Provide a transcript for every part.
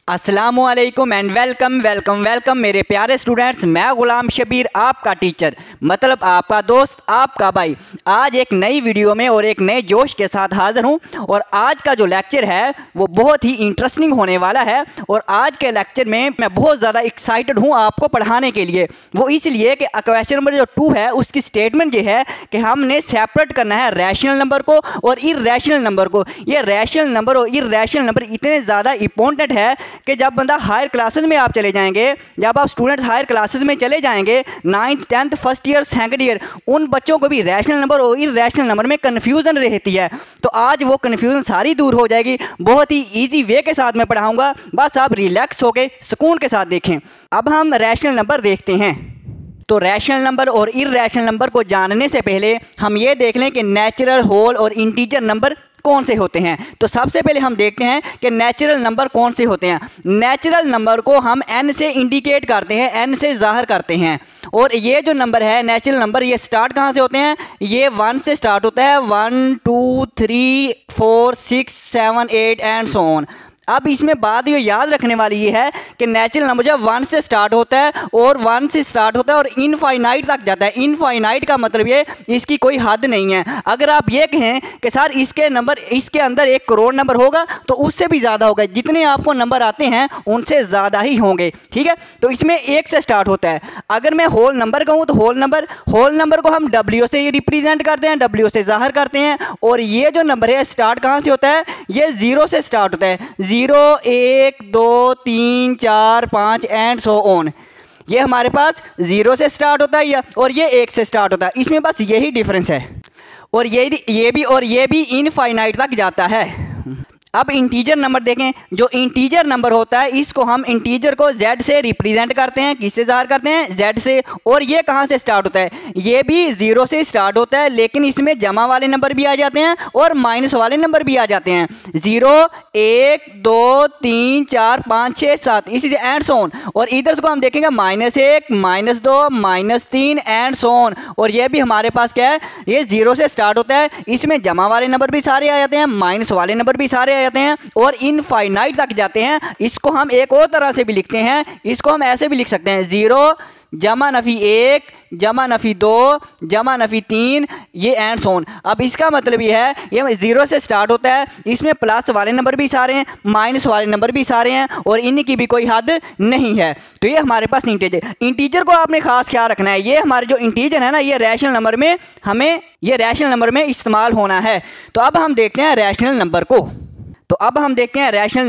अस्सलामुअलैकुम and welcome मेरे प्यारे स्टूडेंट्स। मैं गुलाम शबीर आपका टीचर, मतलब आपका दोस्त, आपका भाई, आज एक नई वीडियो में और एक नए जोश के साथ हाज़िर हूं। और आज का जो लेक्चर है वो बहुत ही इंटरेस्टिंग होने वाला है। और आज के लेक्चर में मैं बहुत ज़्यादा एक्साइटेड हूं आपको पढ़ाने के लिए। वो इसलिए कि क्वेश्चन नंबर जो 2 है उसकी स्टेटमेंट ये है कि हमने सेपरेट करना है रैशनल नंबर को और इर्रेशनल नंबर को। ये रैशनल नंबर और इर्रेशनल नंबर इतने ज़्यादा इंपॉर्टेंट है कि जब बंदा हायर क्लासेस में आप चले जाएंगे, जब आप स्टूडेंट्स हायर क्लासेस में चले जाएंगे, 9th 10th first year second year, उन बच्चों को भी रैशनल नंबर और इर्रेशनल नंबर में कन्फ्यूज़न रहती है। तो आज वो कन्फ्यूज़न सारी दूर हो जाएगी। बहुत ही ईजी वे के साथ मैं पढ़ाऊँगा, बस आप रिलैक्स होकर सुकून के साथ देखें। अब हम रैशनल नंबर देखते हैं। तो रैशनल नंबर और इर्रेशनल नंबर को जानने से पहले हम ये देख लें कि नेचुरल, होल और इंटीजर नंबर कौन से होते हैं। तो सबसे पहले हम देखते हैं कि नेचुरल नंबर कौन से होते हैं। नेचुरल नंबर को हम n से इंडिकेट करते हैं, n से जाहिर करते हैं। और ये जो नंबर है नेचुरल नंबर, ये स्टार्ट कहाँ से होते हैं? ये 1 से स्टार्ट होता है, 1 2 3 4 6 7 8 एंड सो ऑन। अब इसमें बात ये याद रखने वाली ये है कि नेचुरल नंबर जब 1 से स्टार्ट होता है और 1 से स्टार्ट होता है और इनफाइनाइट तक जाता है। इनफाइनाइट का मतलब ये इसकी कोई हद नहीं है। अगर आप ये कहें कि सर इसके अंदर 1 करोड़ नंबर होगा तो उससे भी ज़्यादा होगा। जितने आपको नंबर आते हैं उनसे ज़्यादा ही होंगे, ठीक है। तो इसमें 1 से स्टार्ट होता है। अगर मैं होल नंबर कहूँ तो होल नंबर को हम W से रिप्रेजेंट करते हैं, W से जाहिर करते हैं। और ये जो नंबर है स्टार्ट कहाँ से होता है? ये 0 से स्टार्ट होता है, 0 1 2 3 4 5 एंड सो ऑन। ये हमारे पास 0 से स्टार्ट होता है और ये 1 से स्टार्ट होता है। इसमें बस यही डिफरेंस है। और ये भी इनफाइनाइट तक जाता है। अब इंटीजर नंबर देखें। जो इंटीजर नंबर होता है इसको हम इंटीजर को z से रिप्रेजेंट करते हैं। किससे ज़ाहिर करते हैं? z से। और ये कहाँ से स्टार्ट होता है? ये भी 0 से स्टार्ट होता है, लेकिन इसमें जमा वाले नंबर भी आ जाते हैं और माइनस वाले नंबर भी आ जाते हैं। 0 1 2 3 4 5 6 7 इसी एंड सो ऑन। और इधर को हम देखेंगे -1 -2 -3 एंड सो ऑन। और ये भी हमारे पास क्या है? ये 0 से स्टार्ट होता है, इसमें जमा वाले नंबर भी सारे आ जाते हैं, माइनस वाले नंबर भी सारे जाते हैं और इनफाइनाइट तक जाते हैं। इसको हम एक और तरह से भी लिखते हैं। इसको हम ऐसे भी लिख सकते हैं, 0 जमा नफी 1 जमा नफी 2 जमा नफी 3, ये एंड सोन। अब इसका मतलब ये है ये 0 से स्टार्ट होता है, इसमें प्लस वाले नंबर भी सारे हैं, माइनस वाले नंबर भी सारे हैं और इनकी भी कोई हद नहीं है। तो ये हमारे पास इंटीजर को आपने खास ख्याल रखना है। ये हमारे जो इंटीजर है ना, ये रैशनल नंबर में इस्तेमाल होना है। तो अब हम देखते हैं रैशनल नंबर को। रैशनल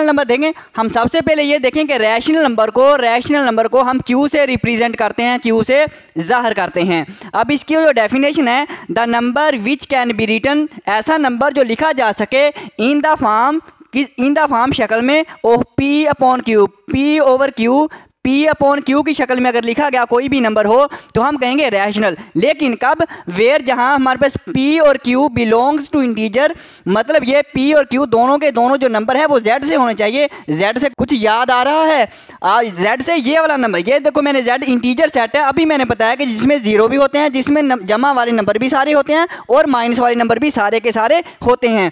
नंबर देखें। हम सबसे पहले ये देखें कि रैशनल नंबर को हम Q से रिप्रेजेंट करते हैं, Q से जाहिर करते हैं। अब इसकी जो डेफिनेशन है, the number which can be written, ऐसा नंबर जो लिखा जा सके इन द फॉर्म शक्ल में of P upon Q, P over Q, P upon Q की शक्ल में अगर लिखा गया कोई भी नंबर हो तो हम कहेंगे रैशनल। लेकिन कब? वेयर, जहां हमारे पास P और Q बिलोंग्स टू इंटीजर, मतलब ये P और Q दोनों के दोनों जो नंबर है वो Z से होने चाहिए। Z से कुछ याद आ रहा है? Z से ये वाला नंबर, ये देखो मैंने Z इंटीजर सेट है, अभी मैंने बताया कि जिसमें 0 भी होते हैं, जिसमें जमा वाले नंबर भी सारे होते हैं और माइनस वाले नंबर भी सारे के सारे होते हैं।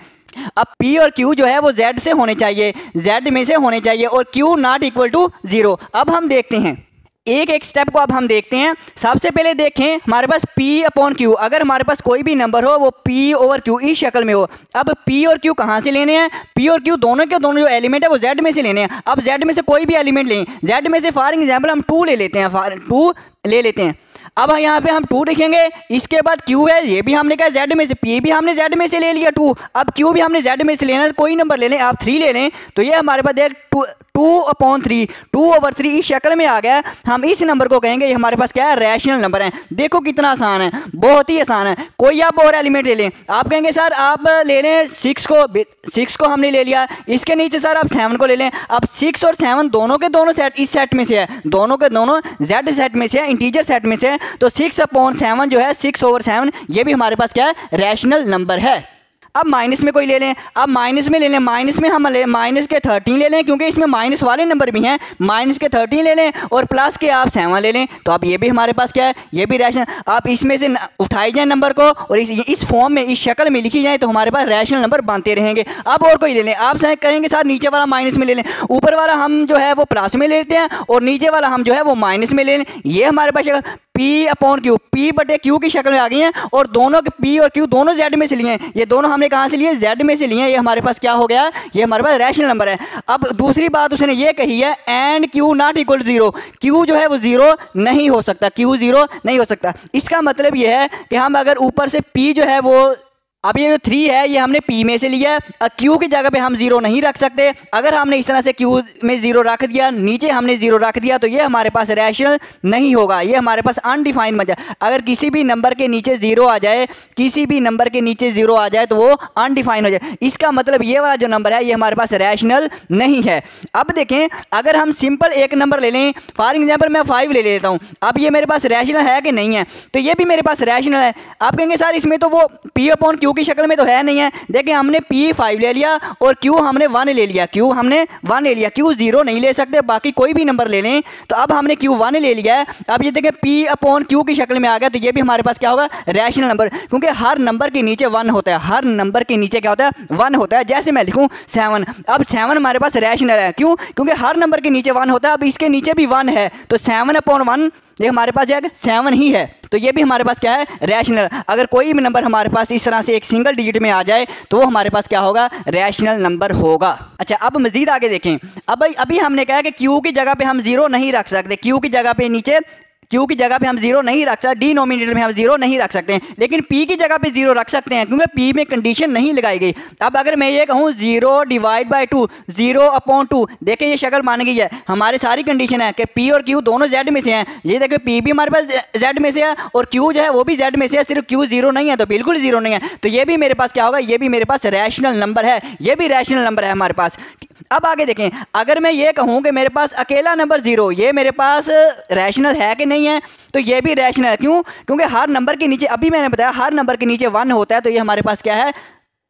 अब P और Q जो है वो Z से होने चाहिए, Z में से होने चाहिए और Q नॉट इक्वल टू 0। अब हम देखते हैं एक स्टेप को। अब हम देखते हैं, सबसे पहले देखें हमारे पास P अपॉन Q। अगर हमारे पास कोई भी नंबर हो वो P ओवर Q इस शक्ल में हो। अब P और Q कहाँ से लेने हैं? P और Q दोनों के दोनों जो एलिमेंट है वो Z में से लेने हैं। अब Z में से कोई भी एलिमेंट लें, Z में से फॉर एग्जाम्पल हम 2 ले लेते हैं। अब यहाँ पे हम 2 लिखेंगे, इसके बाद Q है, ये भी हमने कहा Z में से, P भी हमने Z में से ले लिया 2, अब Q भी हमने Z में से लेना है। कोई नंबर ले लें, आप 3 ले लें, तो ये हमारे पास एक 2 अपॉन 3, 2 ओवर 3 इस शक्ल में आ गया। हम इस नंबर को कहेंगे ये हमारे पास क्या है? रैशनल नंबर है। देखो कितना आसान है, बहुत ही आसान है। कोई आप और एलिमेंट ले लें, आप कहेंगे सर आप ले लें 6 को हमने ले लिया, इसके नीचे सर आप 7 को ले लें। अब 6 और 7 दोनों के दोनों सेट इस सेट में से है, दोनों के दोनों Z सेट में से है, इंटीजर सेट में से है। तो 6 अपॉन 7 जो है 6 ओवर 7, ये भी हमारे पास क्या है? रैशनल नंबर है। अब माइनस में कोई ले लें, अब माइनस में ले लें, माइनस में हम माइनस के 13 ले लें क्योंकि इसमें माइनस वाले नंबर भी हैं, माइनस के 13 ले लें और प्लस के आप 7 ले लें। तो अब ये भी हमारे पास क्या है, ये भी रैशनल। आप इसमें से उठाई जाए नंबर को और इस फॉर्म में, इस शक्ल में लिखी जाए तो हमारे पास रैशनल नंबर बनते रहेंगे। अब और कोई ले लें, आप करेंगे साथ नीचे वाला माइनस में ले लें, ऊपर वाला हम जो है वो प्लस में लेते हैं और नीचे वाला हम जो है वो माइनस में ले लें। ये हमारे पास पी अपॉन क्यू, पी बटे क्यू की शक्ल में आ गई हैं और दोनों के पी और क्यू दोनों जेड में से लिए हैं। ये दोनों हमने कहाँ से लिए, जेड में से लिए हैं। ये हमारे पास क्या हो गया, ये हमारे पास रैशनल नंबर है। अब दूसरी बात उसने ये कही है and Q not equal to 0, Q जो है वो 0 नहीं हो सकता, क्यू 0 नहीं हो सकता। इसका मतलब ये है कि हम अगर ऊपर से पी जो है वो, अब ये जो 3 है ये हमने P में से लिया है, Q की जगह पे हम 0 नहीं रख सकते। अगर हमने इस तरह से Q में 0 रख दिया, नीचे हमने 0 रख दिया तो ये हमारे पास रैशनल नहीं होगा, ये हमारे पास अनडिफाइंड बन जाए। अगर किसी भी नंबर के नीचे 0 आ जाए, किसी भी नंबर के नीचे 0 आ जाए तो वो अनडिफाइंड हो जाए। इसका मतलब ये वाला जो नंबर है ये हमारे पास रैशनल नहीं है। अब देखें, अगर हम सिंपल एक नंबर ले लें, फॉर एग्जाम्पल मैं 5 ले लेता हूँ, अब ये मेरे पास रैशनल है कि नहीं है, तो ये भी मेरे पास रैशनल है। आप कहेंगे सर इसमें तो वो P अपॉन Q की शक्ल में तो है नहीं है। देखिए हमने P5 ले लिया और Q हमने 1 ले लिया, Q हमने 1 ले लिया, Q 0 नहीं ले सकते, बाकी कोई भी नंबर ले लें। तो अब हमने Q 1 ले लिया है, अब ये देखें P अपॉन Q की शक्ल में आ गया, तो ये भी हमारे पास क्या होगा, रैशनल नंबर, क्योंकि हर नंबर के नीचे 1 होता है, हर नंबर के नीचे क्या होता है, 1 होता है। जैसे मैं लिखूँ 7, अब 7 हमारे पास रैशनल है, क्यों, क्योंकि हर नंबर के नीचे 1 होता है। अब इसके नीचे भी 1 है तो 7 अपॉन 1 ये हमारे पास जाएगा 7 ही है, तो ये भी हमारे पास क्या है, रैशनल। अगर कोई भी नंबर हमारे पास इस तरह से एक सिंगल डिजिट में आ जाए तो वो हमारे पास क्या होगा, रैशनल नंबर होगा। अच्छा, अब मजीद आगे देखें। अब अभी हमने कहा कि Q की जगह पे हम 0 नहीं रख सकते, Q की जगह पे नीचे Q की जगह पे हम 0 नहीं रख सकते, डिनोमिनेटर में हम 0 नहीं रख सकते हैं, लेकिन P की जगह पे 0 रख सकते हैं क्योंकि P में कंडीशन नहीं लगाई गई। अब अगर मैं ये कहूँ 0 डिवाइड बाई 2, 0 अपॉन 2, देखें ये शक्ल मान गई है, हमारे सारी कंडीशन है कि P और Q दोनों Z में से हैं। ये देखो P भी हमारे पास Z में से है और Q जो है वो भी Z में से है, सिर्फ Q 0 नहीं है, तो बिल्कुल 0 नहीं है। तो ये भी मेरे पास क्या होगा, ये भी मेरे पास रैशनल नंबर है, ये भी रैशनल नंबर है हमारे पास। अब आगे देखें, अगर मैं ये कहूँ कि मेरे पास अकेला नंबर 0, ये मेरे पास रैशनल है कि नहीं है, तो ये भी रैशनल है। क्यों, क्योंकि हर नंबर के नीचे, अभी मैंने बताया हर नंबर के नीचे 1 होता है, तो ये हमारे पास क्या है,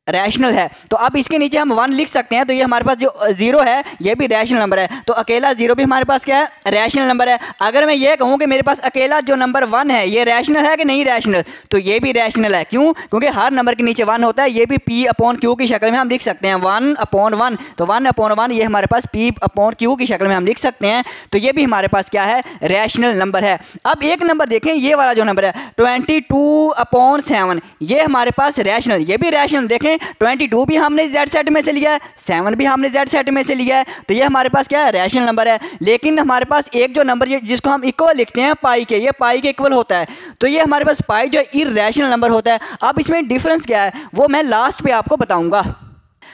रैशनल है। तो अब इसके नीचे हम 1 लिख सकते हैं, तो ये हमारे पास जो 0 है ये भी रैशनल नंबर है, तो अकेला 0 भी हमारे पास क्या है, रैशनल नंबर है। अगर मैं ये कहूँ कि मेरे पास अकेला जो नंबर 1 है ये रैशनल है कि नहीं रैशनल, तो ये भी रैशनल है। क्यों, क्योंकि हर नंबर के नीचे 1 होता है, ये भी P अपॉन Q की शक्ल में हम लिख सकते हैं, 1 अपॉन 1, तो 1 अपॉन 1 ये हमारे पास P अपॉन Q की शक्ल में हम लिख सकते हैं, तो ये भी हमारे पास क्या है, रैशनल नंबर है। अब एक नंबर देखें, ये वाला जो नंबर है 22 अपॉन 7, ये हमारे पास रैशनल, ये भी रैशनल। देखें 22 भी हमने Z सेट में से लिया है, 7 भी हमने Z सेट में से लिया है, तो ये हमारे पास क्या है, रैशनल नंबर है। लेकिन हमारे पास एक जो नंबर जिसको हम इक्वल लिखते हैं पाई के, ये पाई के इक्वल होता है, तो ये हमारे पास पाई जो इरैशनल नंबर होता है। अब इसमें डिफरेंस क्या है वो मैं लास्ट पे आपको बताऊंगा।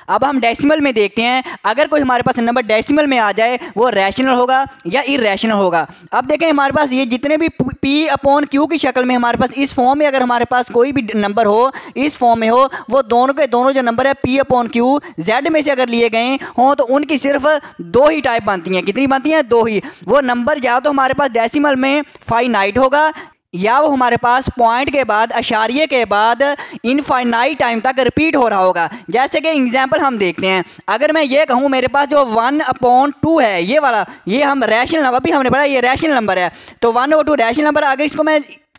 अब हम डेसिमल में देखते हैं, अगर कोई हमारे पास नंबर डेसिमल में आ जाए वो रैशनल होगा या इरैशनल होगा। अब देखें हमारे पास ये जितने भी P अपॉन Q की शक्ल में हमारे पास इस फॉर्म में, अगर हमारे पास कोई भी नंबर हो इस फॉर्म में हो, वो दोनों के दोनों जो नंबर है P अपॉन Q Z में से अगर लिए गए हों तो उनकी सिर्फ 2 ही टाइप बनती हैं। कितनी बनती हैं, 2 ही। वो नंबर या तो हमारे पास डेसिमल में फाइनाइट होगा या वो हमारे पास पॉइंट के बाद, अशारिये के बाद इनफाइनाइट टाइम तक रिपीट हो रहा होगा। जैसे कि एग्जांपल हम देखते हैं, अगर मैं ये कहूँ मेरे पास जो 1 अपॉन 2 है ये वाला, ये हम रैशनल नंबर, अभी हमने पढ़ा ये रैशनल नंबर है, तो 1/2 रैशनल नंबर।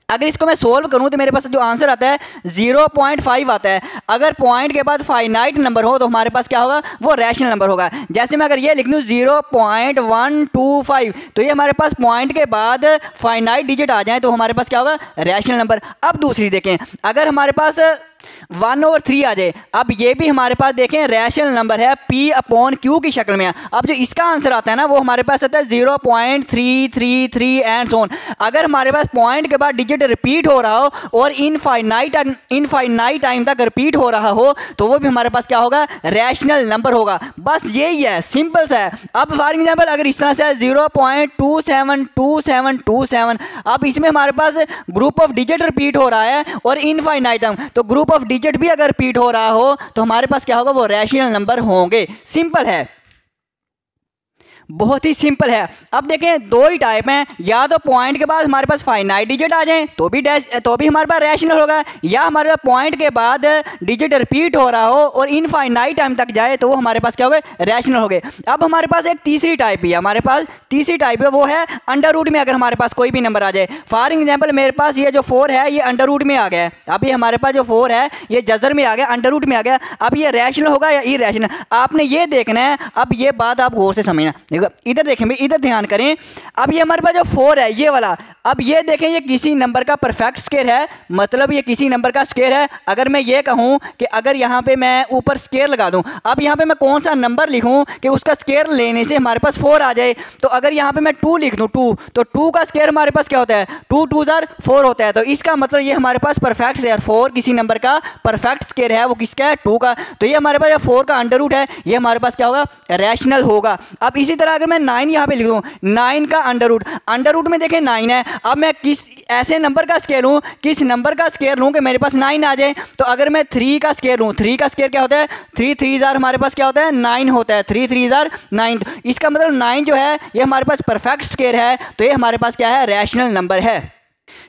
अगर इसको मैं सोल्व करूं तो मेरे पास जो आंसर आता है 0.5 आता है। अगर पॉइंट के बाद फाइनाइट नंबर हो तो हमारे पास क्या होगा, वो रैशनल नंबर होगा। जैसे मैं अगर ये लिख दूं 0.125, तो ये हमारे पास पॉइंट के बाद फाइनाइट डिजिट आ जाए तो हमारे पास क्या होगा, रैशनल नंबर। अब दूसरी देखें, अगर हमारे पास 1/3 आ जाए, अब ये भी हमारे पास देखें रैशनल नंबर है, P अपॉन Q की शक्ल में। अब जो इसका आंसर आता है ना वो हमारे पास आता है 0.333 एंड सो ऑन। अगर हमारे पास पॉइंट के बाद डिजिट रिपीट हो रहा हो और इनफाइनाइट टाइम तक रिपीट हो रहा हो तो वो भी हमारे पास क्या होगा, रैशनल नंबर होगा। बस यही है, सिंपल सा है। अब फॉर एग्जाम्पल अगर इस तरह से 0.272727, अब इसमें हमारे पास ग्रुप ऑफ डिजिट रिपीट हो रहा है और इनफाइनाइट टाइम, तो ग्रुप ऑफ डिजिट भी अगर रिपीट हो रहा हो तो हमारे पास क्या होगा, वो रैशनल नंबर होंगे। सिंपल है। बहुत ही सिंपल है। अब देखें दो ही टाइप हैं, या तो पॉइंट के बाद हमारे पास फाइनाइट डिजिट आ जाए तो भी हमारे पास रैशनल होगा, या हमारे पास पॉइंट के बाद डिजिट रिपीट हो रहा हो और इनफाइनाइट टाइम तक जाए तो वो हमारे पास क्या हो गए, रैशनल हो गए। अब हमारे पास एक तीसरी टाइप भी है, हमारे पास तीसरी टाइप है, वो है अंडर रूट में अगर हमारे पास कोई भी नंबर आ जाए। फॉर एग्जाम्पल मेरे पास ये जो 4 है ये अंडर रूट में आ गया है, अब ये हमारे पास जो 4 है ये जजर में आ गया, अंडर रूट में आ गया। अब ये रैशनल होगा या इरैशनल, आपने ये देखना है। अब ये बात आप गौर से समझना, देखो इधर देखें भाई, इधर ध्यान करें। अब ये हमारे पास जो 4 है ये वाला, अब ये देखें ये किसी नंबर का परफेक्ट स्क्वायर है, मतलब ये किसी नंबर का स्क्वायर है। अगर मैं ये कहूं कि अगर यहाँ पे मैं ऊपर स्क्वायर लगा दूं, अब यहाँ पे मैं कौन सा नंबर लिखूं कि उसका स्क्वायर लेने से हमारे पास 4 आ जाए, तो अगर यहाँ पे मैं 2 लिख दूं 2, तो 2 का स्क्वायर हमारे पास क्या होता है, 2 2 4 होता है। तो इसका मतलब ये हमारे पास परफेक्ट स्क्वायर 4 किसी नंबर का परफेक्ट स्क्वायर है, वो किसका है, 2 का। तो ये हमारे पास 4 का अंडर रूट है, ये हमारे पास क्या होगा, रैशनल होगा। अब इसी तरह अगर मैं 9 यहाँ पे लिख दूँ, 9 का अंडर रूट में देखें 9 है। अब मैं किस ऐसे नंबर का स्क्वायर लूँ, किस नंबर का स्क्वायर लूँ कि मेरे पास 9 आ जाए, तो अगर मैं 3 का स्क्वायर लूँ, 3 का स्क्वायर क्या होता है, 3 3 हमारे पास क्या होता है, 9 होता है, 3 3 9। इसका मतलब 9 जो है ये हमारे पास परफेक्ट स्क्वायर है, तो ये हमारे पास क्या है, रैशनल नंबर है।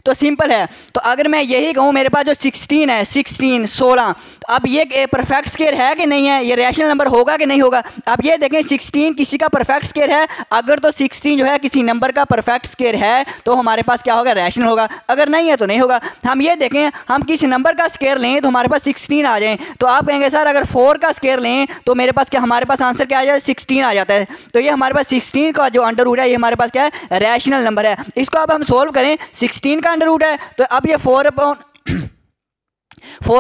तो सिंपल है। तो अगर मैं यही कहूँ मेरे पास जो 16 है, 16 तो अब ये परफेक्ट स्क्वायर है कि नहीं है, ये रैशनल नंबर होगा कि नहीं होगा। अब ये देखें 16 किसी का परफेक्ट स्क्वायर है, अगर तो 16 जो है किसी नंबर का परफेक्ट स्क्वायर है तो हमारे पास क्या होगा, रैशनल होगा, अगर नहीं है तो नहीं होगा। हम ये देखें हम किस नंबर का स्क्वायर लें तो हमारे पास 16 आ जाए, तो आप कहेंगे सर अगर 4 का स्क्वायर लें तो मेरे पास क्या, हमारे पास आंसर क्या आ जाए, 16 आ जाता है। तो ये हमारे पास 16 का जो अंडर रूट है ये हमारे पास क्या है, रैशनल नंबर है। इसको अब हम सोल्व करें, 16 का अंडर रूट है तो अब ये 4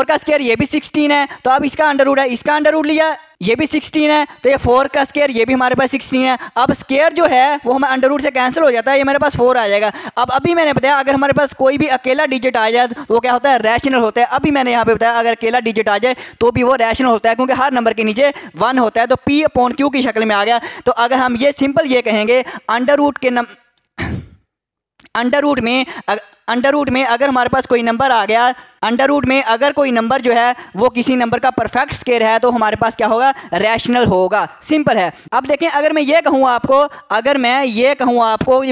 का स्क्वायर ये भी 16 है, तो अब इसका अंडर रूट है, इसका अंडर रूट लिया ये भी 16 है, तो ये 4 का स्क्वायर ये भी हमारे पास 16 है। अब स्क्वायर जो है वो हमें अंडर रूट से कैंसिल हो जाता है, ये मेरे पास 4 आ जाएगा। अब अभी मैंने बताया अगर हमारे पास कोई भी अकेला डिजिट आ जाए तो वो क्या होता है, रैशनल होता है। अभी मैंने यहाँ पे बताया अगर अकेला डिजिट आ जाए तो भी वो रैशनल होता है, क्योंकि हर नंबर के नीचे 1 होता है, तो P/Q की शक्ल में आ गया। तो अगर हम ये सिंपल ये कहेंगे अंडर रूट में अगर हमारे पास कोई नंबर आ गया, अंडर रूट में अगर कोई नंबर जो है वो किसी नंबर का परफेक्ट स्क्वायर है तो हमारे पास क्या होगा, रैशनल होगा। सिंपल है। अब देखें अगर मैं ये कहूँ आपको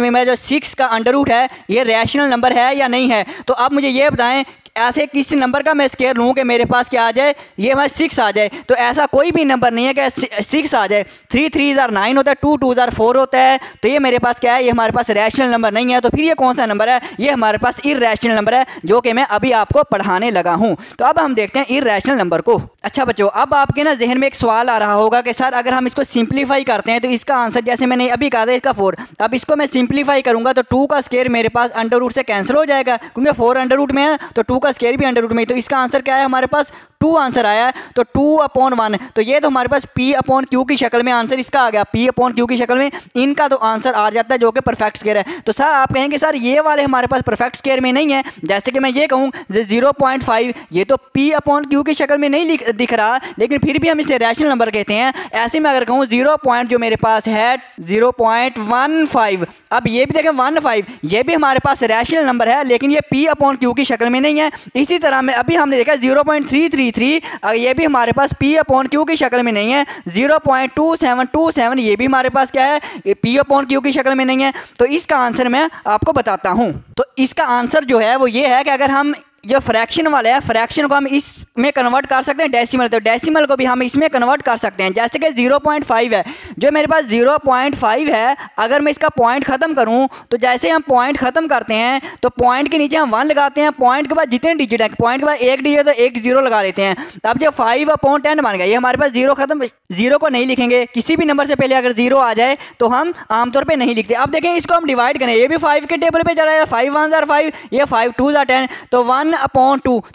मैं जो 6 का अंडर रूट है ये रैशनल नंबर है या नहीं है, तो अब मुझे ये बताएं ऐसे किस नंबर का मैं स्क्वायर लूँ कि मेरे पास क्या आ जाए, ये हमारे 6 आ जाए। तो ऐसा कोई भी नंबर नहीं है कि 6 आ जाए। 3 3 9 होता है, 2 2 4 होता है, तो ये मेरे पास क्या है, ये हमारे पास रैशनल नंबर नहीं है। तो फिर ये कौन सा नंबर है, ये हमारे पास इरैशनल नंबर है, जो कि मैं अभी आपको पढ़ाने लगा हूँ। तो अब हम देखते हैं इरैशनल नंबर को। अच्छा बच्चों, अब आपके ना जहन में एक सवाल आ रहा होगा कि सर अगर हम इसको सिंप्लीफाई करते हैं तो इसका आंसर, जैसे मैंने अभी कहा था इसका 4, अब इसको मैं सिंप्लीफाई करूँगा तो 2 का स्क्वायर मेरे पास अंडर रूट से कैंसिल हो जाएगा, क्योंकि 4 अंडर रूट में है तो 2 का स्क्वायर भी अंडर रूट में। तो इसका आंसर क्या है, हमारे पास 2 आंसर आया है, तो 2/1। तो ये तो हमारे पास P/Q की शक्ल में आंसर इसका आ गया, P/Q की शक्ल में इनका तो आंसर आ जाता है जो कि परफेक्ट स्क्वायर है। तो सर आप कहेंगे सर ये वाले हमारे पास परफेक्ट स्क्वायर में नहीं है, जैसे कि मैं ये कहूँ 0.5, ये तो P/Q की शक्ल में नहीं दिख रहा, लेकिन फिर भी हम इसे रैशनल नंबर कहते हैं। ऐसे में अगर कहूँ 0. जो मेरे पास है 0.15, अब ये भी देखें 15, ये भी हमारे पास रैशनल नंबर है, लेकिन ये P/Q की शक्ल में नहीं है। इसी तरह में अभी हमने देखा 0.333, ये भी हमारे पास P/Q की शक्ल में नहीं है। 0.2727 ये भी हमारे पास क्या है, P/Q की शक्ल में नहीं है। तो इसका आंसर मैं आपको बताता हूं। तो इसका आंसर जो है वो ये है कि अगर हम जो फ्रैक्शन वाला है, फ्रैक्शन को हम इसमें कन्वर्ट कर सकते हैं डेसिमल, तो डेसिमल को भी हम इसमें कन्वर्ट कर सकते हैं। जैसे कि 0.5 है, जो मेरे पास 0.5 है, अगर मैं इसका पॉइंट ख़त्म करूं तो जैसे हम पॉइंट ख़त्म करते हैं तो पॉइंट के नीचे हम 1 लगाते हैं, पॉइंट के बाद जितने डिजिट है, पॉइंट के बाद एक डिजिट तो एक 0 लगा लेते हैं। अब जो 5/10 बन गया, ये हमारे पास 0 खत्म, 0 को नहीं लिखेंगे, किसी भी नंबर से पहले अगर 0 आ जाए तो हम आमतौर पर नहीं लिखते। अब देखें इसको हम डिवाइड करें, ये भी 5 के टेबल पर चला है, 5 1 5, ये 5 2 10, तो 1/2।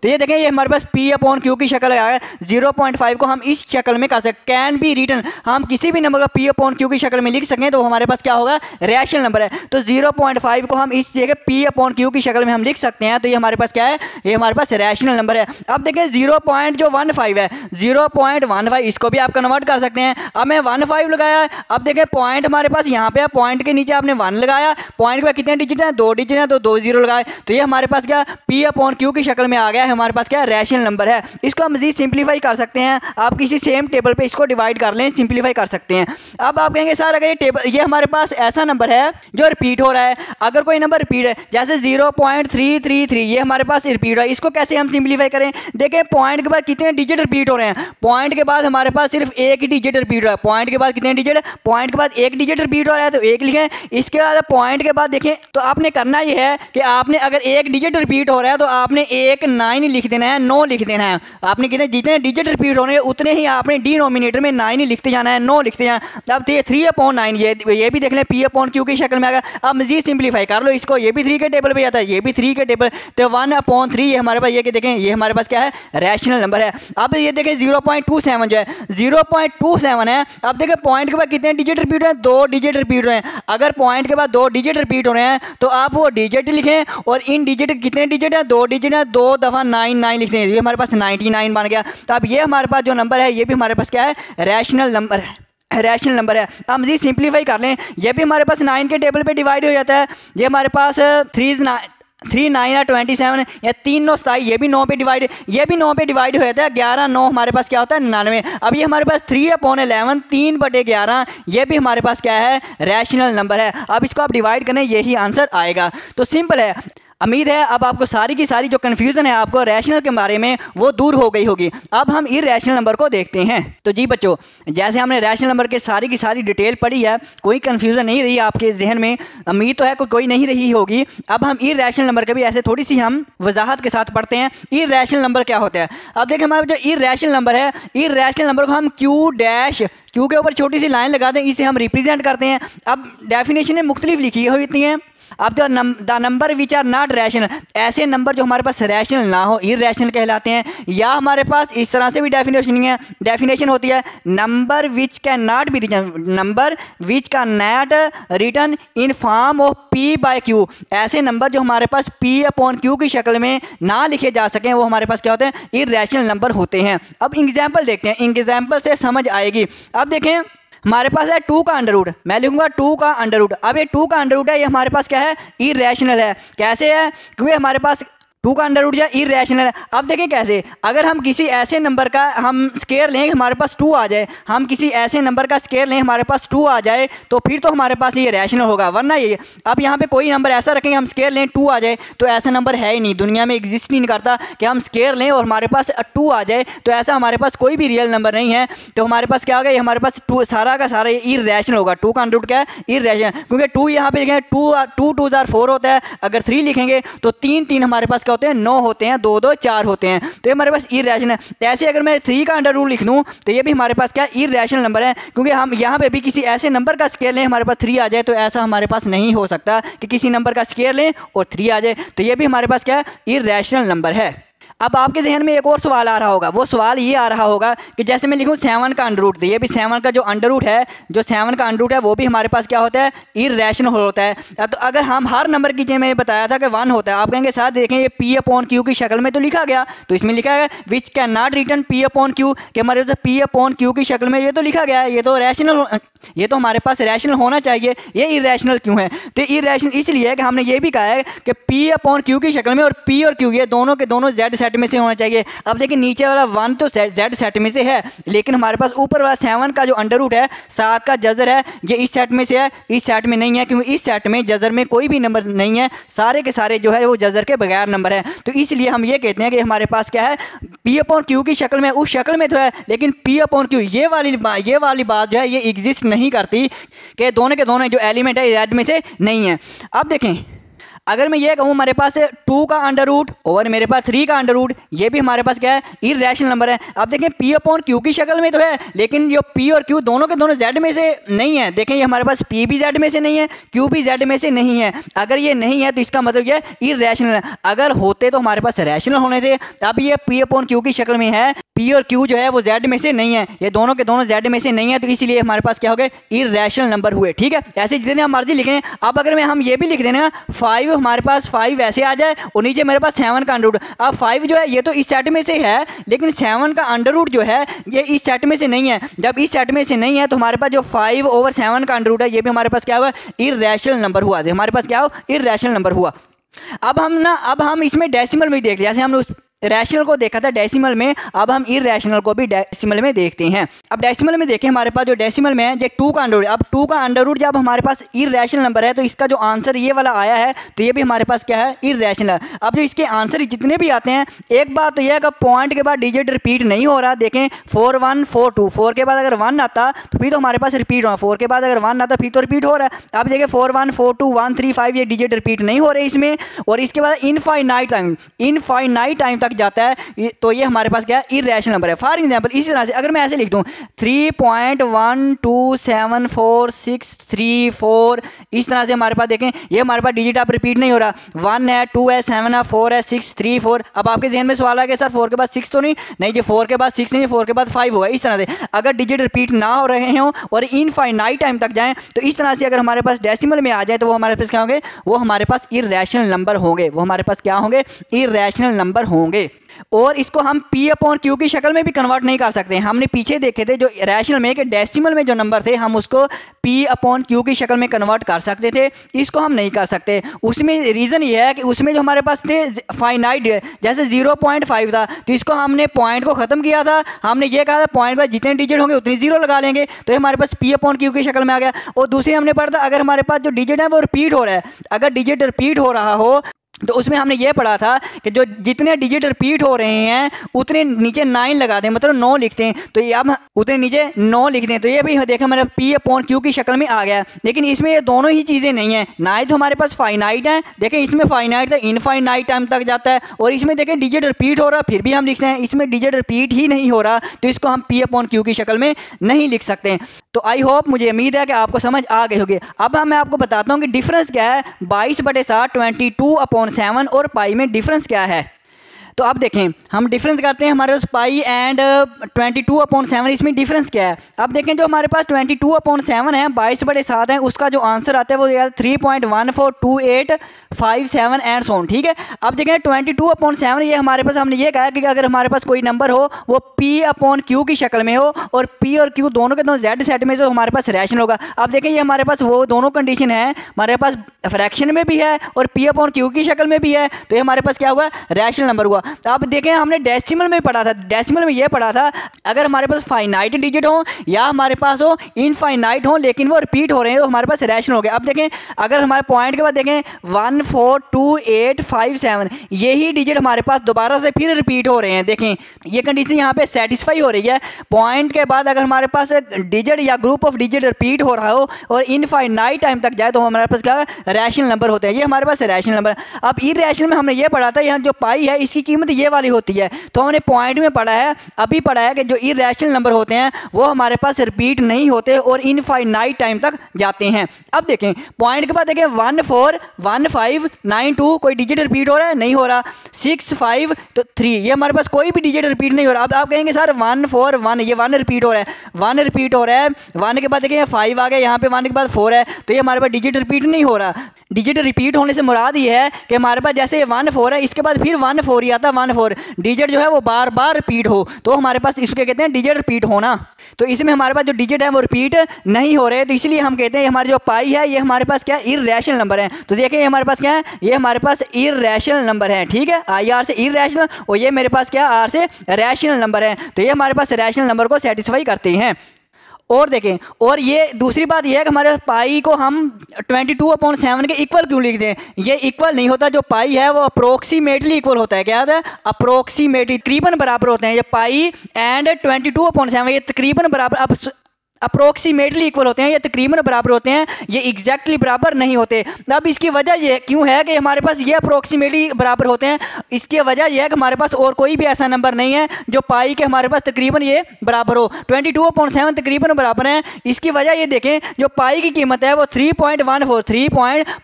तो ये देखें ये हमारे पास P/Q की शक्ल आ है। 0.5 को हम इस शक्ल में कर सकते, कैन बी रिटन, हम किसी भी नंबर का P/Q की शक्ल में लिख सकें तो हमारे पास क्या होगा, रैशनल नंबर है। तो 0.5 को हम इस जगह P/Q की शक्ल में हम लिख सकते हैं, तो ये हमारे पास क्या है, ये हमारे पास रैशनल नंबर है। अब देखें 0.15 है, 0.15 इसको भी आप कन्वर्ट कर सकते हैं। अब मैं 15 लगाया, अब देखें पॉइंट हमारे पास यहाँ पे है, पॉइंट के नीचे आपने 1 लगाया, पॉइंट के बाद कितने डिजिट हैं, 2 डिजिट हैं, तो 2 0 लगाए, तो ये हमारे पास क्या, क्यू की शक्ल में आ गया है, हमारे पास क्या है, रैशनल नंबर है। इसको हम मजीद सिंप्लीफाई कर सकते हैं, आप किसी सेम टेबल पे इसको डिवाइड कर लें, सिंप्लीफाई कर सकते हैं। अब आप कहेंगे सर अगर ये टेबल, ये हमारे पास ऐसा नंबर है जो रिपीट हो रहा है, अगर कोई नंबर रिपीट है जैसे 0.333 ये हमारे पास रिपीट हो रहा है, इसको कैसे हम सिंप्लीफाई करें? देखें पॉइंट के बाद कितने डिजिट रिपीट हो रहे हैं, पॉइंट के बाद हमारे पास सिर्फ एक ही डिजिट रिपीट हो रहा है। पॉइंट के बाद कितने डिजिट, पॉइंट के बाद एक डिजिट रिपीट हो रहा है तो एक लिखें। इसके बाद पॉइंट के बाद देखें तो आपने करना ये है कि आपने अगर एक डिजिट रिपीट हो रहा है तो आपने एक 9 लिख देना है, 9 लिख देना है। आपने कितने जितने डिजिट रिपीट हो रहे हैं उतने ही आपने डिनोमिनेटर में 9 लिखते जाना है, 9 लिखते जाना। अब 3/9 ये भी देख लें P/Q की शक्ल में आ गया। अब मजीद सिंप्लीफाई कर लो इसको, ये भी 3 के टेबल पे जाता है, ये भी 3 के टेबल, तो 1/3 ये हमारे पास, ये कि देखें ये हमारे पास क्या है, रैशनल नंबर है। अब ये देखें 0.27 जो है 0.27 है। अब देखें पॉइंट के बाद कितने डिजिट रिपीट हैं, 2 डिजिट रिपीट हो रहे हैं। अगर पॉइंट के बाद 2 डिजिट रिपीट हो रहे हैं तो आप वो डिजिट लिखें और इन डिजिट कितने डिजिट है, 2 डिजिट है, 2 दफ़ा 9 लिखते हैं, ये हमारे पास 99 बन गया। तो अब ये हमारे पास जो नंबर है ये भी हमारे पास क्या है, रैशनल नंबर है, रैशनल नंबर है। अब मज़ीद सिंप्लीफाई कर लें, ये भी हमारे पास 9 के टेबल पे डिवाइड हो जाता है। ये हमारे पास 3 9 या 27 या 3 9 27, ये भी 9 पे डिवाइड, ये भी 9 पे डिवाइड हो जाता है। 11 9 हमारे पास क्या होता है, 99। अब ये हमारे पास 3/11 3/11 ये भी हमारे पास क्या है, रैशनल नंबर है। अब इसको आप डिवाइड करें, यही आंसर आएगा। तो सिंपल है। उम्मीद है अब आपको सारी की सारी जो कन्फ्यूज़न है आपको रैशनल के बारे में वो दूर हो गई होगी। अब हम इरैशनल नंबर को देखते हैं। तो जी बच्चों, जैसे हमने रैशनल नंबर के सारी की सारी डिटेल पढ़ी है, कोई कन्फ्यूज़न नहीं रही आपके जहन में, उम्मीद तो है कोई नहीं रही होगी। अब हम इरैशनल नंबर के भी ऐसे थोड़ी सी हम वजाहत के साथ पढ़ते हैं। इरैशनल नंबर क्या होता है? अब देखिए हमारा जो इरैशनल नंबर है, इरैशनल नंबर को हम क्यू के ऊपर छोटी सी लाइन लगा दें, इसे हम रिप्रेजेंट करते हैं। अब डेफिनेशन में मुख्तलिफ लिखी होती हैं। अब जो the number which are not rational, ऐसे नंबर जो हमारे पास रैशनल ना हो इरैशनल कहलाते हैं। या हमारे पास इस तरह से भी डेफिनेशन होती है, number which can not be written, number which can not written in form of P/Q। ऐसे नंबर जो हमारे पास P/Q की शक्ल में ना लिखे जा सकें वो हमारे पास क्या होते हैं, इरैशनल नंबर होते हैं। अब एग्जाम्पल देखते हैं, एग्जाम्पल से समझ आएगी। अब देखें हमारे पास है 2 का अंडर रूट, मैं लिखूंगा 2 का अंडर रूट। अब ये 2 का अंडर रूट है, ये हमारे पास क्या है, इरैशनल है। कैसे है? क्योंकि हमारे पास 2 का अंडर रूट जो इरैशनल है। अब देखें कैसे, अगर हम किसी ऐसे नंबर का हम स्केयर लें हमारे पास 2 आ जाए, हम किसी ऐसे नंबर का स्केयर लें हमारे पास 2 आ जाए तो फिर तो हमारे पास ये रैशनल होगा, वरना ये अब यहाँ पे कोई नंबर ऐसा रखेंगे हम स्केयर लें 2 आ जाए तो ऐसा नंबर है ही नहीं, दुनिया में एग्जिस्ट नहीं करता कि हम स्केयर लें और हमारे पास 2 आ जाए, तो ऐसा हमारे पास कोई भी रियल नंबर नहीं है। तो हमारे पास क्या होगा, ये हमारे पास 2 सारा का सारा ये इरैशनल होगा। 2 का अंडर रूट क्या है, इरैशनल, क्योंकि 2 यहाँ पे लिखेंगे 2 2 4 होता है। अगर 3 लिखेंगे तो 3 हमारे पास क्या होते हैं, 9 होते हैं, 2 2 4 होते हैं। तो ये हमारे पास इरैशनल है। ऐसे अगर मैं 3 का अंडर रूट लिख दूं तो ये भी हमारे पास क्या इरैशनल नंबर है, क्योंकि हम यहाँ पे भी किसी ऐसे नंबर का स्केयर लें हमारे पास 3 आ जाए तो ऐसा हमारे पास नहीं हो सकता कि किसी नंबर का स्केयर लें और 3 आ जाए, तो ये भी हमारे पास क्या इरैशनल नंबर है। अब आपके जहन में एक और सवाल आ रहा होगा, वो सवाल ये आ रहा होगा कि जैसे मैं लिखूँ 7 का अंडर रूट, तो ये भी 7 का जो अंडर रूट है, जो 7 का अंडर रूट है वो भी हमारे पास क्या होता है, इरैशनल होता है। तो अगर हम हर नंबर की जगह में बताया था कि 1 होता है, आप कहेंगे साथ देखें ये P/Q की शक्ल में तो लिखा गया, तो इसमें लिखा है विच कैन नॉट रिटर्न P/Q, कि हमारे पास P/Q की शक्ल में ये तो लिखा गया है, ये तो रैशनल, ये तो हमारे पास रैशनल होना चाहिए, ये इरैशनल क्यों है? तो इरैशनल इसलिए है कि हमने ये भी कहा है कि P/Q की शक्ल में और P और Q ये दोनों के दोनों Z सेट में से होना चाहिए। अब देखिए नीचे वाला 1 तो Z सेट में से है, लेकिन हमारे पास ऊपर वाला 7 का जो अंडर रूट है, 7 का जजर है, ये इस सेट में से है, इस सेट में नहीं है, क्योंकि इस सेट में जजर में कोई भी नंबर नहीं है, सारे के सारे जो है वो जजर के बगैर नंबर है। तो इसलिए हम ये कहते हैं कि हमारे पास क्या है, P/Q की शक्ल में, उस शक्ल में तो है, लेकिन P/Q ये वाली बात जो है ये एग्जिस्ट नहीं करती कि दोनों के दोनों जो एलिमेंट है Z में से नहीं है। अब देखें अगर मैं ये कहूँ हमारे पास 2 का अंडर रूट और मेरे पास 3 का अंडर रूट, ये भी हमारे पास क्या है, इरैशनल नंबर है। अब देखें P/Q की शक्ल में तो है, लेकिन जो P और Q दोनों के दोनों Z में से नहीं है। देखें ये हमारे पास P भी Z में से नहीं है, Q भी Z में से नहीं है। अगर ये नहीं है तो इसका मतलब ये इरैशनल है। अगर होते तो हमारे पास रैशनल होने थे। अब ये P/Q की शक्ल में है, P और Q जो है वो Z में से नहीं है, ये दोनों के दोनों Z में से नहीं है, तो इसलिए हमारे पास क्या हो गए, इरैशनल नंबर हुए। ठीक है, ऐसे जितने हम मर्जी लिखें। अब अगर मैं हम ये भी लिख देना 5, हमारे पास 5 ऐसे आ जाए और नीचे मेरे पास 7 का अंडर रूट। अब 5 जो है ये तो इस सेट में से है, लेकिन 7 का अंडर रूट जो है ये इस सेट में से नहीं है। जब इस सेट में से नहीं है तो हमारे पास जो 5/7 का अंडर रूट है ये भी हमारे पास क्या हुआ, इरैशनल नंबर हुआ। हमारे पास क्या हो, इरैशनल नंबर हुआ। अब हम इसमें डेसिमल में देख लिया, जैसे हमने उस रैशनल को देखा था डेसिमल में, अब हम इररेशनल को भी डेसिमल में देखते हैं। अब डेसिमल में देखें, हमारे पास जो डेसिमल में है ये 2 का अंडर रूट। अब 2 का अंडर रूट जब हमारे पास इररेशनल नंबर है तो इसका जो आंसर ये वाला आया है तो ये भी हमारे पास क्या है, इररेशनल। अब जो इसके आंसर जितने भी आते हैं, एक बात तो यह है कि पॉइंट के बाद डिजिट रिपीट नहीं हो रहा। देखें 4 1 4 2, 4 के बाद अगर 1 आता तो फिर तो हमारे पास रिपीट हो रहा, 4 के बाद अगर 1 आता फिर तो रिपीट हो रहा है। अब देखें 4 1 4 2 1 3 5 ये डिजिट रिपीट नहीं हो रहे इसमें, और इसके बाद इनफाइनाइट टाइम तक जाता है, तो ये हमारे पास क्या है, इररेशनल नंबर है। फॉर एग्जांपल इसी तरह से अगर मैं ऐसे लिख दूं 3.1274634, इस तरह से हमारे पास देखें ये हमारे पास डिजिट आप रिपीट नहीं हो रहा, 1 है 2 है 7 है 4 है 6 3 4। अब आपके जहन में सवाल आ गया सर 4 के बाद 6 तो नहीं, जी 4 के बाद 6 नहीं, 4 के बाद 5 होगा। इस तरह से अगर डिजिट रिपीट ना हो रहे हों और इनफाइनाइट टाइम तक जाएं तो इस तरह से अगर हमारे पास डेसिमल में आ जाए तो वो हमारे पास क्या होंगे, वो हमारे पास इररेशनल नंबर होंगे, वो हमारे पास क्या होंगे, इररेशनल नंबर होंगे। और इसको हम P/Q की शक्ल में भी कन्वर्ट नहीं कर सकते। हमने पीछे देखे थे जो रैशनल में कि डेसिमल में जो नंबर थे हम उसको P/Q की शक्ल में कन्वर्ट कर सकते थे, इसको हम नहीं कर सकते। उसमें रीज़न ये है कि उसमें जो हमारे पास थे फाइनाइट, जैसे 0.5 था तो इसको हमने पॉइंट को ख़त्म किया था, हमने ये कहा था पॉइंट पर जितने डिजिट होंगे उतनी जीरो लगा लेंगे, तो ये हमारे पास P/Q की शक्ल में आ गया। और दूसरी हमने पढ़ा था अगर हमारे पास जो डिजिट है वो रिपीट हो रहा है, अगर डिजिट रिपीट हो रहा हो तो उसमें हमने ये पढ़ा था कि जो जितने डिजिट रिपीट हो रहे हैं उतने नीचे 9 लगा दें, मतलब 9 लिखते हैं, तो ये अब उतने नीचे 9 लिख दें, तो ये भी देखा मैंने P/Q की शक्ल में आ गया। लेकिन इसमें ये दोनों ही चीज़ें नहीं हैं, ना ही तो हमारे पास फाइनाइट है, देखें इसमें फाइनाइट था इनफाइनाइट टाइम तक जाता है, और इसमें देखें डिजिट रिपीट हो रहा फिर भी हम लिखते हैं, इसमें डिजिट रिपीट ही नहीं हो रहा तो इसको हम P/Q की शक्ल में नहीं लिख सकते। तो आई होप, मुझे उम्मीद है कि आपको समझ आ गई होगी। अब मैं आपको बताता हूँ कि डिफरेंस क्या है 22/7 22/7 और पाई में डिफरेंस क्या है। तो अब देखें हम डिफरेंस करते हैं, हमारे पास पाई एंड 22/7, इसमें डिफरेंस क्या है। अब देखें जो हमारे पास 22/7 है 22/7 है, उसका जो आंसर आता है वो 3.142857 एंड सो ऑन, ठीक है। अब देखें 22/7 ये हमारे पास, हमने ये कहा कि अगर हमारे पास कोई नंबर हो वो P/Q की शक्ल में हो और P और Q दोनों के दोनों Z सेट में जो हमारे पास रैशनल होगा। अब देखें ये हमारे पास वो दोनों कंडीशन है, हमारे पास फ्रैक्शन में भी है और P/Q की शक्ल में भी है, तो ये हमारे पास क्या हुआ, रैशनल नंबर हुआ। तो अब देखें हमने डेसिमल में पढ़ा था, डेसिमल में ये पढ़ा था अगर हमारे पास फाइनाइट डिजिट हो या हमारे पास हो इनफाइनाइट हो लेकिन वो रिपीट हो रहे हैं तो हमारे पास रैशनल हो गया। अब देखें अगर हमारे पॉइंट के बाद देखें 142857, यही डिजिट हमारे पास दोबारा से फिर रिपीट हो रहे हैं, देखें ये कंडीशन यहाँ पे सेटिस्फाई हो रही है। पॉइंट के बाद अगर हमारे पास डिजिट या ग्रुप ऑफ डिजिट रिपीट हो रहा हो और इनफाइनाइट टाइम तक जाए तो हमारे पास क्या रैशनल नंबर होते हैं, ये हमारे पास रैशनल नंबर। अब इररेशनल में हमने ये पढ़ा था यहाँ जो पाई है इसकी कीमत ये वाली होती है, तो हमने पॉइंट में पढ़ा है, अभी पढ़ा है कि जो इररेशनल नंबर होते हैं वो हमारे पास रिपीट नहीं होते और इनफाइनाइट टाइम तक जाते हैं। अब देखें पॉइंट के बाद देखें 141592 कोई डिजिट रिपीट हो रहा है, नहीं हो रहा। 65 तो 3 ये हमारे पास कोई भी डिजिट रिपीट नहीं हो रहा। अब आप कहेंगे सर 141 ये 1 रिपीट हो रहा है, 1 रिपीट हो रहा है, 1 के बाद देखें 5 आ गया, यहाँ पे 1 के बाद 4 है, तो ये हमारे पास डिजिट रिपीट नहीं हो रहा। डिजिट रिपीट होने से मुराद ये है कि हमारे पास जैसे 1 4 है इसके बाद फिर 1 4 ही आता, 1 4 डिजिट जो है वो बार बार रिपीट हो तो हमारे पास इसको कहते हैं डिजिट रिपीट होना। तो इसमें हमारे पास जो डिजिट है वो रिपीट नहीं हो रहे, तो इसलिए हम कहते हैं हमारे जो पाई है ये हमारे पास क्या इररेशनल नंबर है। तो देखिए हमारे पास क्या है, ये हमारे पास इररेशनल नंबर है, ठीक है, IR से इररेशनल और ये मेरे पास क्या R से रैशनल नंबर है, तो ये हमारे पास रैशनल नंबर को सेटिस्फाई करते हैं। और देखें, और ये दूसरी बात यह है कि हमारे पाई को हम 22/7 के इक्वल क्यों लिख दें, ये इक्वल नहीं होता। जो पाई है वो अप्रोक्सीमेटली इक्वल होता है, क्या होता है, अप्रोक्सीमेटली तकरीबन बराबर होते हैं। ये पाई एंड 22/7 ये तकरीबन बराबर अप्रोक्सीमेटली इक्वल होते हैं, ये तकरीबन बराबर होते हैं, ये एग्जैक्टली बराबर नहीं होते। अब इसकी वजह ये क्यों है कि हमारे पास ये अप्रोक्सीमेटली बराबर होते हैं, इसकी वजह यह है कि हमारे पास और कोई भी ऐसा नंबर नहीं है जो पाई के हमारे पास तकरीबन ये बराबर हो। 22/7 तकरीबन बराबर है। इसकी वजह ये देखें जो पाई की कीमत है वो 3.14 3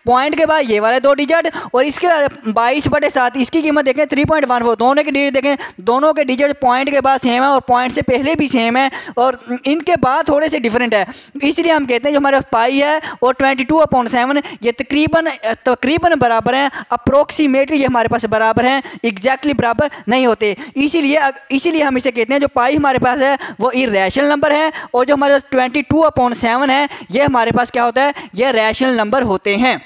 पॉइंट के बाद ये वाले 2 डिजिट और इसके 22/7 इसकी कीमत देखें 3.14, दोनों के डिजिट देखें, दोनों के डिजिट पॉइंट के बाद सेम है और पॉइंट से पहले भी सेम है और इनके बाद थोड़े से डिफरेंट है। इसलिए हम कहते हैं जो हमारे पाई है और 22/7 ये तकरीबन बराबर हैं, अप्रोक्सीमेटली ये हमारे पास बराबर हैं, एग्जैक्टली बराबर नहीं होते। इसीलिए हम इसे कहते हैं जो पाई हमारे पास है वो इररेशनल नंबर है और जो हमारे 22/7 है ये हमारे पास क्या होता है, ये रैशनल नंबर होते हैं।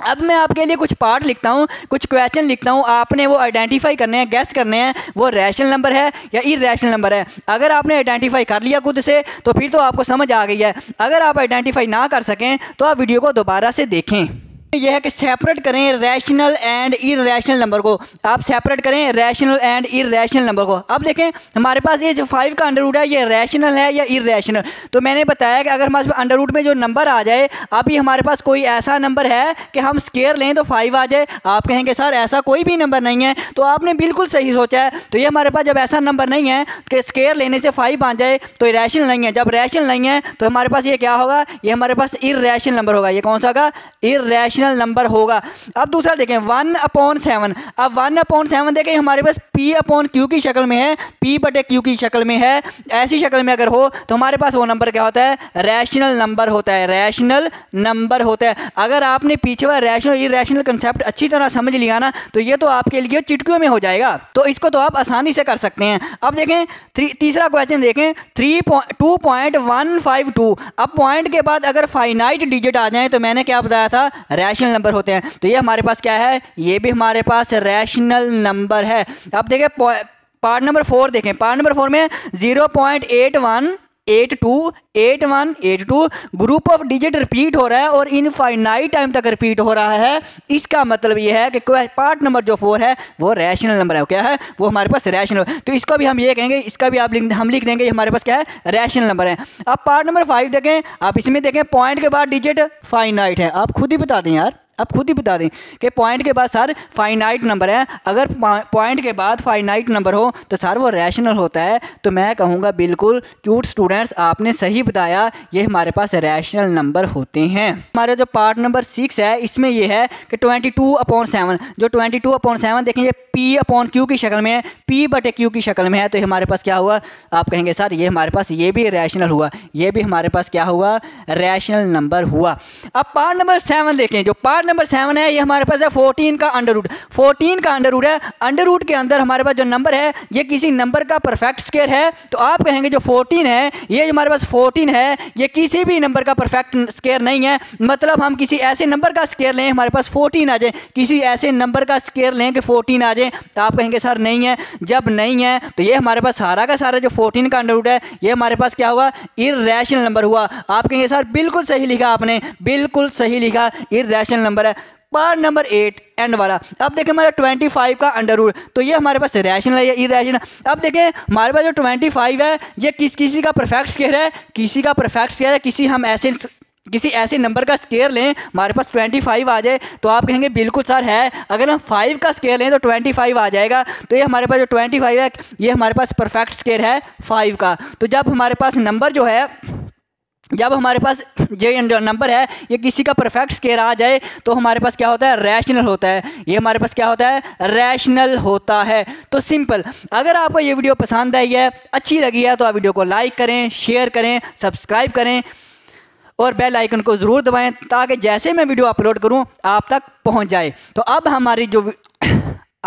अब मैं आपके लिए कुछ पार्ट लिखता हूँ, कुछ क्वेश्चन लिखता हूँ, आपने वो आइडेंटिफाई करने हैं, गैस करने हैं वो रैशनल नंबर है या इरैशनल नंबर है। अगर आपने आइडेंटिफाई कर लिया खुद से तो फिर तो आपको समझ आ गई है। अगर आप आइडेंटिफाई ना कर सकें तो आप वीडियो को दोबारा से देखें। यह है कि सेपरेट करें रैशनल एंड इरैशनल नंबर को। आप सेपरेट करें रैशनल एंड इरैशनल नंबर को। अब देखें हमारे पास ये जो 5 का अंडर रूट है ये रैशनल है या इरैशनल। तो मैंने बताया कि अगर हमारे अंडर रूट में जो नंबर आ जाए, अब ये हमारे पास कोई ऐसा नंबर है कि हम स्केयर लें तो 5 आ जाए। आप कहेंगे सर ऐसा कोई भी नंबर नहीं है, तो आपने बिल्कुल सही सोचा है। तो ये हमारे पास जब ऐसा नंबर नहीं है कि स्केयर लेने से 5 आ जाए तो ये रैशनल नहीं है। जब रैशनल नहीं है तो हमारे पास ये क्या होगा, ये हमारे पास इरैशनल नंबर होगा। ये कौन सा होगा, इरैशनल नंबर होगा। अब दूसरा देखें 1/7। अब 1/7 देखें हमारे पास P/Q की शक्ल में है, P/Q की शक्ल में है। ऐसी शक्ल में अगर हो तो हमारे पास वो नंबर क्या होता है, रैशनल नंबर होता है, रैशनल नंबर होता है। अगर आपने पीछे वाला रैशनल इरैशनल कंसेप्ट अच्छी तरह समझ लिया ना तो ये तो आपके लिए चुटकियों में हो जाएगा। तो इसको तो आप आसानी से कर सकते हैं। अब देखें तीसरा क्वेश्चन देखें 2.152। अब पॉइंट के बाद अगर फाइनाइट डिजिट आ जाए तो मैंने क्या बताया था, रैशनल नंबर होते हैं। तो ये हमारे पास क्या है, ये भी हमारे पास रैशनल नंबर है। अब देखें पार्ट नंबर 4 देखें। पार्ट नंबर 4 में 0.8182 ग्रुप ऑफ डिजिट रिपीट हो रहा है और इनफाइनाइट टाइम तक रिपीट हो रहा है। इसका मतलब ये है कि पार्ट नंबर जो 4 है वो रैशनल नंबर है। क्या है वो हमारे पास रैशनल। तो इसको भी हम ये कहेंगे, इसका भी हम लिख देंगे हमारे पास क्या है, रैशनल नंबर है। अब पार्ट नंबर 5 देखें। आप इसमें देखें पॉइंट के बाद डिजिट फाइनाइट है। आप खुद ही बता दें यार, आप खुद ही बता दें कि पॉइंट के बाद सर फाइनाइट नंबर है। अगर पॉइंट के बाद फाइनाइट नंबर हो तो सर वो रैशनल होता है। तो मैं कहूँगा बिल्कुल क्यूट स्टूडेंट्स आपने सही बताया, ये हमारे पास रैशनल नंबर होते हैं। हमारा जो पार्ट नंबर 6 है इसमें ये है कि 22/7। जो 22/7 देखें ये P/Q की शक्ल में है, P/Q की शक्ल में है। तो हमारे पास क्या हुआ, आप कहेंगे सर ये हमारे पास ये भी रैशनल हुआ, ये भी हमारे पास क्या हुआ, रैशनल नंबर हुआ। अब पार्ट नंबर 7 देखें। जो पार्ट नंबर 7 है ये हमारे पास है 14 का अंडर रूट। 14 का अंडर रूट है। अंडर रूट के अंदर हमारे पास जो नंबर है ये किसी नंबर का परफेक्ट स्क्वायर है। तो आप कहेंगे जो 14 है ये हमारे पास 14 है, ये किसी भी नंबर का परफेक्ट स्क्वायर नहीं है। मतलब हम किसी ऐसे नंबर का स्क्वायर लें हमारे पास 14 आ जाए, किसी ऐसे नंबर का स्क्वायर लें कि 14 आ जाए, तो आप कहेंगे सर नहीं है। जब नहीं है तो ये हमारे पास सारा का सारा जो 14 का अंडर रूट है ये हमारे पास क्या हुआ, इरैशनल नंबर हुआ। आप कहेंगे सर बिल्कुल सही लिखा आपने, बिल्कुल सही लिखा, इरैशनल नंबर है। पार्ट नंबर 8 एंड वाला। अब देखें हमारा 25 का अंडर रूट। तो ये हमारे पास रैशनल है या इरैशनल। अब देखें हमारे पास जो 25 है ये किसी का परफेक्ट स्क्वायर है, किसी का परफेक्ट स्क्वायर है। किसी ऐसे नंबर का स्क्वायर लें हमारे पास 25 आ जाए तो आप कहेंगे बिल्कुल सर है। अगर हम 5 का स्क्वायर लें तो 25 आ जाएगा। तो ये हमारे पास जो 25 है ये हमारे पास परफेक्ट स्क्वायर है 5 का। तो जब हमारे पास नंबर जो है, जब हमारे पास जो नंबर है ये किसी का परफेक्ट स्क्वायर आ जाए तो हमारे पास क्या होता है, रैशनल होता है। ये हमारे पास क्या होता है, रैशनल होता है। तो सिंपल। अगर आपको ये वीडियो पसंद आई है, अच्छी लगी है तो आप वीडियो को लाइक करें, शेयर करें, सब्सक्राइब करें और बेल आइकन को ज़रूर दबाएं ताकि जैसे मैं वीडियो अपलोड करूं आप तक पहुंच जाए। तो अब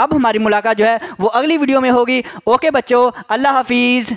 हमारी मुलाकात जो है वो अगली वीडियो में होगी। ओके बच्चों, अल्लाह हाफिज़।